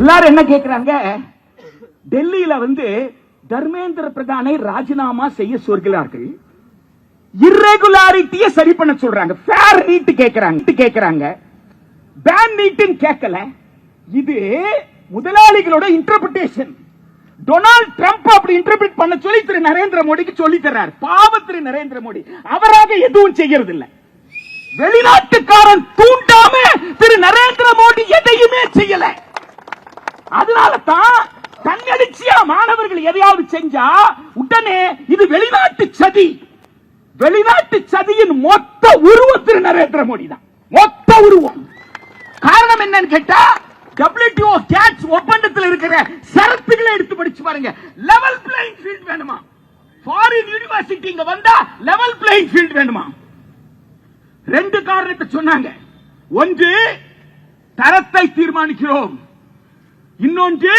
எல்லாரும் என்ன கேட்கிறாங்க, டெல்லியில தர்மேந்திர பிரதானை ராஜினாமா செய்ய சொல்கிறார்கள், இர்ரெகுலாரிட்டியை சரி பண்ண சொல்றாங்க, ஃபேர் நீட் கேட்கிறாங்க, பேன் நீட் கேட்கல. இது முதலாளிகளோட இன்டர்பிரேஷன். டொனால்ட் ட்ரம்ப் அப்படி இன்டர்பிரேட் பண்ண சொல்லி திரு நரேந்திர மோடிக்கு சொல்லி தர்றார். பாவம் திரு நரேந்திர மோடி அவராக எதுவும் செய்யறது இல்ல. வெளிநாட்டுக்காரன் தூண்டாம திரு நரேந்திர மோடி எதையுமே செய்யல. அதனால தான் தன்னெழுச்சியா மாணவர்கள் எதையாவது செஞ்சா உடனே இது வெளிநாட்டு சதி. வெளிநாட்டு சதியின் மொத்த உருவம் திரு நரேந்திர மோடி தான். மொத்த உருவம். காரணம் என்னன்னு கேட்டா, WTO கேட்ஸ் ஒப்பந்தத்தில் இருக்கிற சரத்துகளை எடுத்து படிச்சு பாருங்க. லெவல் பிளேயிங் ஃபீல்ட் வேணுமா? ஃபாரின் யூனிவர்சிட்டி இங்க வந்தா லெவல் பிளேயிங் ஃபீல்ட் வேணுமா? ரெண்டு காரணத்தை சொன்னாங்க. ஒன்று தரத்தை தீர்மானிக்கிறோம், இன்னொன்று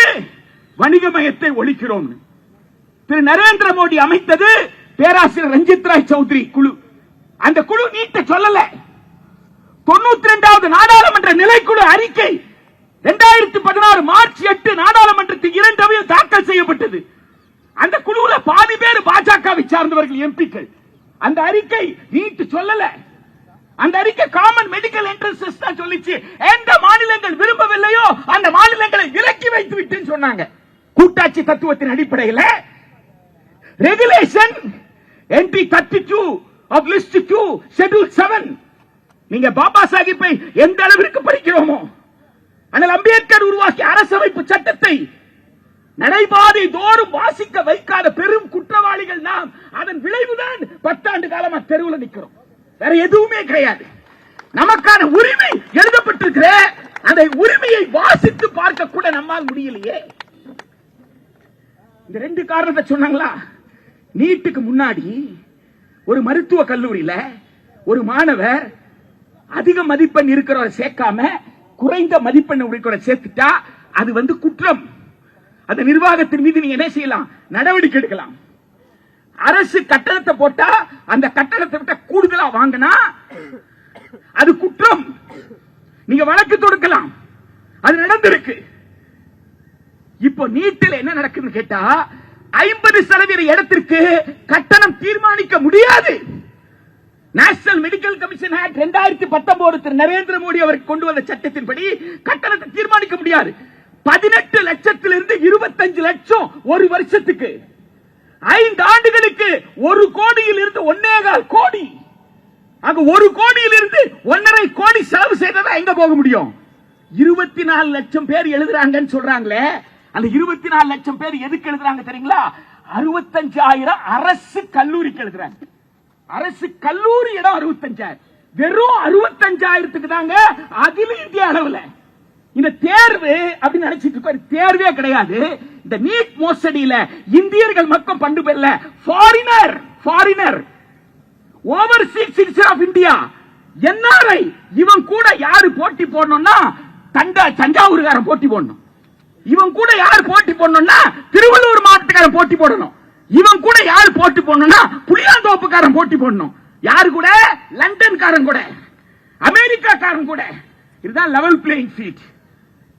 வணிகமயத்தை ஒழிக்கிறோம். திரு நரேந்திர மோடி அமைத்தது பேராசிரியர் ரஞ்சித் ராய் சௌத்ரி குழு. அந்த குழு நீட்ட சொல்லல. 92வது நாடாளுமன்ற நிலைக்குழு அறிக்கை 2016 மார்ச் 8 நாடாளுமன்றத்தில் 2 அவையில் தாக்கல் செய்யப்பட்டது. அந்த குழுவுல பாதி பேர் பாஜகவை சார்ந்தவர்கள், எம்பிக்கள். அந்த அறிக்கை நீட் சொல்லல. அந்த அறிக்கை காமன் மெடிக்கல் என்ட்ரன்ஸ் தான் சொல்லிச்சு. எந்த மாநிலங்கள் விரும்பவில்லையோ அந்த மாநிலங்களை விலக்கி வைத்து விட்டுன்னு சொன்னாங்க. கூட்டாட்சி தத்துவத்தின் அடிப்படையில் regulation entry 32 of list 2 schedule 7. நீங்க பாபா சாஹிப்பை எந்த அளவிற்கு படிக்கிறோமோ, ஆனால் அம்பேத்கர் உருவாக்கிய அரசமைப்பு சட்டத்தை நடைபாதை தோறும் வாசிக்க வைக்காத பெரும் குற்றவாளிகள் நாம். அதன் விளைவுதான் 10 ஆண்டு காலமா தெருவில் நிற்கிறோம். வேற எதுவுமே கிடையாது. நமக்கான உரிமை எழுதப்பட்டிருக்கிற அந்த உரிமையை வாசித்து பார்க்க கூட நம்மால் முடியலையே. இந்த ரெண்டு காரணத்தை சொன்னாங்களா? நீட்டுக்கு முன்னாடி ஒரு மருத்துவ கல்லூரியில ஒரு மாணவர் அதிக மதிப்பெண் இருக்கிறவரை சேர்க்காம குறைந்த மதிப்பெண் இருக்கிறவரை சேர்த்துட்டா அது குற்றம். அந்த நிர்வாகத்தின் மீது நீங்க என்ன செய்யலாம்? நடவடிக்கை எடுக்கலாம். அரசு கட்டணத்தை போட்டா அந்த கட்டணத்தை விட கூடுதலா வாங்கினா அது குற்றம். நீங்க வழக்கு தொடுக்கலாம். அது நடந்திருக்கு. இப்போ நீட்டில் என்ன நடக்குதுன்னு கேட்டா, 50% இடத்திற்கு கட்டணம் தீர்மானிக்க முடியாது. நேஷனல் மெடிக்கல் கமிஷன் ஆக்ட் 2019 திரு நரேந்திர மோடி அவருக்கு கொண்டு வந்த சட்டத்தின்படி கட்டணத்தை தீர்மானிக்க முடியாது. 18 லட்சத்திலிருந்து 25 லட்சம் ஒரு வருஷத்துக்கு. 5 ஆண்டுகளுக்கு 1 கோடியில் இருந்து 1.25 கோடி. அங்க 1 கோடியில் இருந்து 1.5 கோடி செலவு செய்ததா எங்க போக முடியும்? 24 லட்சம் பேர் எழுதுறாங்கன்னு சொல்றாங்களே, அந்த 24 லட்சம் பேர் எதுக்கு எழுதுறாங்க தெரியுங்களா? 65,000 அரசு கல்லூரிக்கு எழுதுறாங்க. அரசு கல்லூரி இடம் 65,000. வெறும் 65,000க்கு தாங்க அகில இந்திய அளவில் இந்த தேர்வு அப்படின்னு நினைச்சிட்டு இருக்க. தேர்வே கிடையாது. இந்த நீட் மோசடியில இந்தியர்கள் மக்கள் பண்டு பெறல. Foreigner overseas citizen of India, NRI, இவன் கூட யாரு போட்டி போடணும்னா தஞ்சாவூர்காரன் போட்டி போடணும். இவன் கூட யாரு போட்டி போடணும்னா திருவள்ளூர் மாவட்டக்காரன் போட்டி போடணும். இவன் கூட யாரு போட்டி போடணும்னா புளியாந்தோப்புக்காரன் போட்டி போடணும். யாரு கூட? லண்டன்காரன் கூட, அமெரிக்காக்காரன் கூட. இதுதான் லெவல் பிளேயிங் ஃபீல்ட்.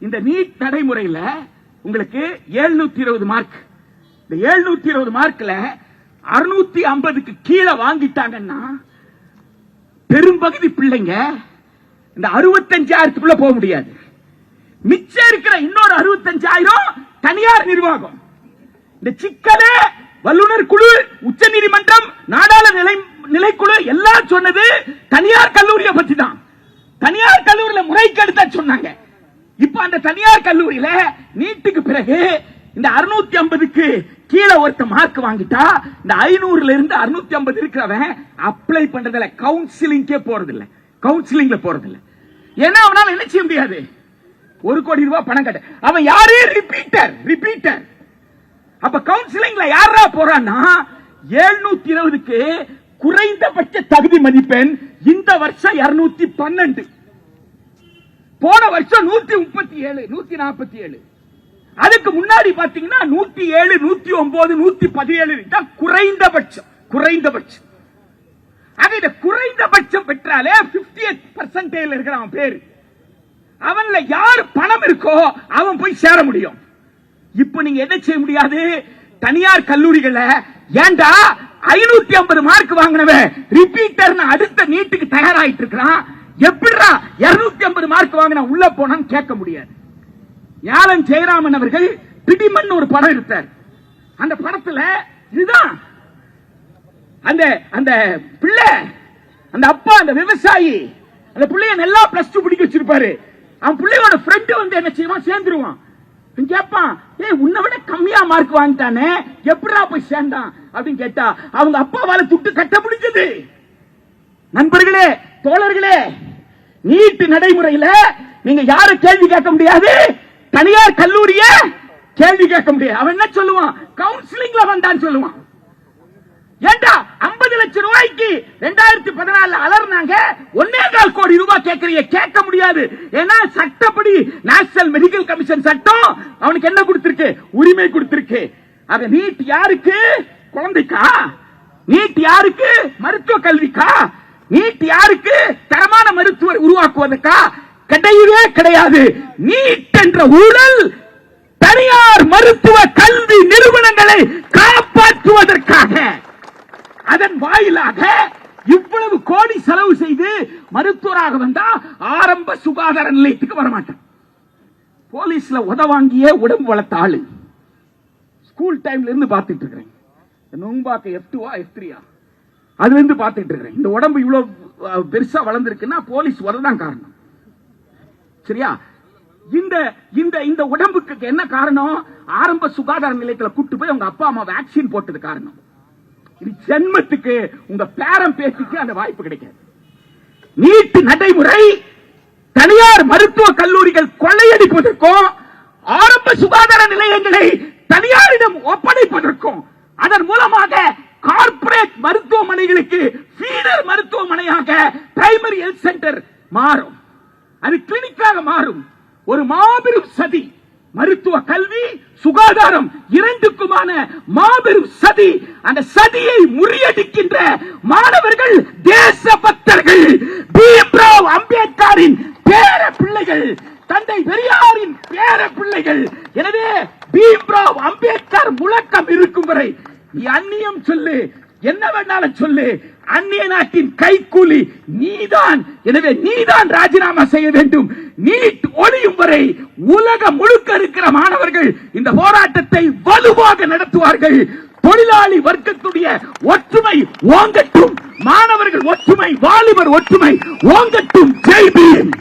இந்த நீட் நடைமுறையில் உங்களுக்கு 720 மார்க். இந்த 720 மார்க்ல 650க்கு கீழே வாங்கிட்டாங்கன்னா பெரும்பகுதி பிள்ளைங்க இந்த 65,000க்குள்ள போக முடியாது. மிச்சம் இருக்கிற இன்னொரு 65,000 தனியார் நிர்வாகம். இந்த சிக்கலே வல்லுநர் குழு, உச்ச நீதிமன்றம், நாடாளுமன்ற நிலைக்குழு எல்லாம் சொன்னது தனியார் கல்லூரியை பத்தி தான். தனியார் கல்லூரியில முறைகேடு தான் சொன்னாங்க. இப்ப அந்த தனியார் கல்லூரியில நீட்டுக்கு பிறகு இந்த 650க்கு கீழே ஒருத்த மார்க் வாங்கிட்டா இந்த 500ல இருந்து 650 இருக்கிறவன் அப்ளை பண்றதில்ல, கவுன்சிலிங்கே போறதில்ல. கவுன்சிலிங்ல போறதில்ல. ஏன்னா அவனால என்ன செய்ய முடியாது? 1 கோடி ரூபாய் பணம் கட்ட. அவன் யாரு? ரிப்பீட்டர். அப்ப கவுன்சிலிங்ல யாரா போறான்னா 720க்கு குறைந்தபட்ச தகுதி மதிப்பெண் இந்த வருஷம் 212, போன வருஷம் 137, 147. அதுக்கு முன்னாடி பாத்தீங்கன்னா 107, 109, 117 குறைந்தபட்சம். ஆக இந்த குறைந்தபட்சம் பெற்றாலே 50th பர்சன்டேஜ் இருக்கிற அவன் பேரு. அவன்ல யார் பணம் இருக்கோ அவன் போய் சேர முடியும். இப்ப நீங்க என்ன செய்ய முடியாது? தனியார் கல்லூரிகள ஏண்டா 550 மார்க் வாங்கினவன் ரிப்பீட்டர் அடுத்த நீட்டுக்கு தயாராயிட்டு இருக்கிறான், எப்படிடா 250 மார்க் வாங்கின உள்ள போனான்னு கேட்க முடியாது. ஞானம் ஜெயராமன் அவர்கள் பிடிமன் ஒரு படம் எடுத்தார். அந்த படத்துல இதுதான் அந்த அந்த பிள்ளை, அந்த அப்பா, அந்த விவசாயி அந்த பிள்ளைய நல்லா +2 படிக்க வச்சிருப்பாரு. அவன் பிள்ளையோட ஃப்ரெண்ட் வந்து என்ன செய்வான், சேர்ந்துருவான். கேட்பான், ஏய் உன்னை விட கம்மியா மார்க் வாங்கிட்டானே எப்படா போய் சேர்ந்தான் அப்படின்னு கேட்டா அவங்க அப்பாவால துட்டு கட்ட முடிஞ்சது. நண்பர்களே, தோழர்களே, நீட் நடைமுறையில நீங்க யாரும் கேள்வி கேட்க முடியாது, தனியார் கல்லூரிய கேள்வி கேட்க முடியாது. அவன் என்ன சொல்லுவான், கவுன்சிலிங்ல வந்தான்னு சொல்லுவான். ஏண்டா 50 லட்சம் ரூபாய்க்கு 2014 அலர்னாங்க, 1.25 கோடி ரூபாய் கேட்கறீங்க, கேட்க முடியாது. ஏன்னா சட்டப்படி நேஷனல் மெடிக்கல் கமிஷன் சட்டம் அவனுக்கு என்ன கொடுத்திருக்கு, உரிமை கொடுத்திருக்கு. ஆக நீட் யாருக்கு, குழந்தைக்கா? நீட் யாருக்கு, மருத்துவ கல்விக்கா? நீட் யாருக்கு, தரமான மருத்துவர் உருவாக்குவதற்கா? கிடையவே கிடையாது. நீட் என்ற ஊழல் தனியார் மருத்துவ கல்வி நிறுவனங்களை காப்பாற்றுவதற்காக, அதன் வாயிலாக இவ்வளவு கோடி செலவு செய்து மருத்துவராக வந்தா ஆரம்ப சுகாதார நிலையத்துக்கு வரமாட்டான். போலீஸ்ல உதவாங்கிய உடம்பு வளர்த்த ஆளு ஸ்கூல் டைம்ல இருந்து பார்த்துட்டு இருக்கிறேன். நோம்பாக்க F2 F3 அதுல இருந்து பார்த்துட்டு இருக்கிறேன். இந்த உடம்பு இவ்வளவு பெருசா வளர்ந்திருக்குன்னா போலீஸ் உததான் காரணம். சரியா? இந்த இந்த இந்த உடம்புக்கு என்ன காரணம்? ஆரம்ப சுகாதார நிலையத்தில் கூட்டு போய் உங்க அப்பா அம்மா வேக்சின் போட்டது காரணம். இது ஜென்மத்துக்கு உங்க பேரம் பேசிக்கு அந்த வாய்ப்பு கிடைக்காது. நீட் நடைமுறை தனியார் மருத்துவ கல்லூரிகள் கொள்ளையடிப்பதற்கும் ஆரம்ப சுகாதார நிலையங்களை தனியாரிடம் ஒப்படைப்பதற்கும் அதன் மூலமாக கார்ப்பரேட் மருத்துவமனைகளுக்கு ஃபீடர் மருத்துவமனையாக பிரைமரி ஹெல்த் சென்டர் மாறும், அது கிளினிக்காக மாறும். ஒரு மாபெரும் சதி. மருத்துவ கல்வி, சுகாதாரம் இரண்டுக்குமான மாபெரும் சதி. அந்த சதியை முறியடிக்கின்ற மாணவர்கள் தேசபக்தர்கள், பீம்ராவ் அம்பேத்கரின் பேர பிள்ளைகள், தந்தை பெரியாரின் பேர பிள்ளைகள். எனவே பீம்ராவ் அம்பேத்கர் முழக்கம் இருக்கும் வரை நீ அந்நியம் சொல்லு, என்ன வேணாலும் சொல்லு, அந்நிய நாட்டின் கைக்கூலி நீதான். எனவே நீதான் ராஜினாமா செய்ய வேண்டும். நீட் ஒழியும் வரை உலகம் முழுக்க இருக்கிற மாணவர்கள் இந்த போராட்டத்தை வலுவாக நடத்துவார்கள். தொழிலாளி வர்க்கத்துடைய ஒற்றுமை ஓங்கட்டும், மாணவர்கள் ஒற்றுமை, வாலிபர் ஒற்றுமை ஓங்கட்டும். ஜெய் பீம்.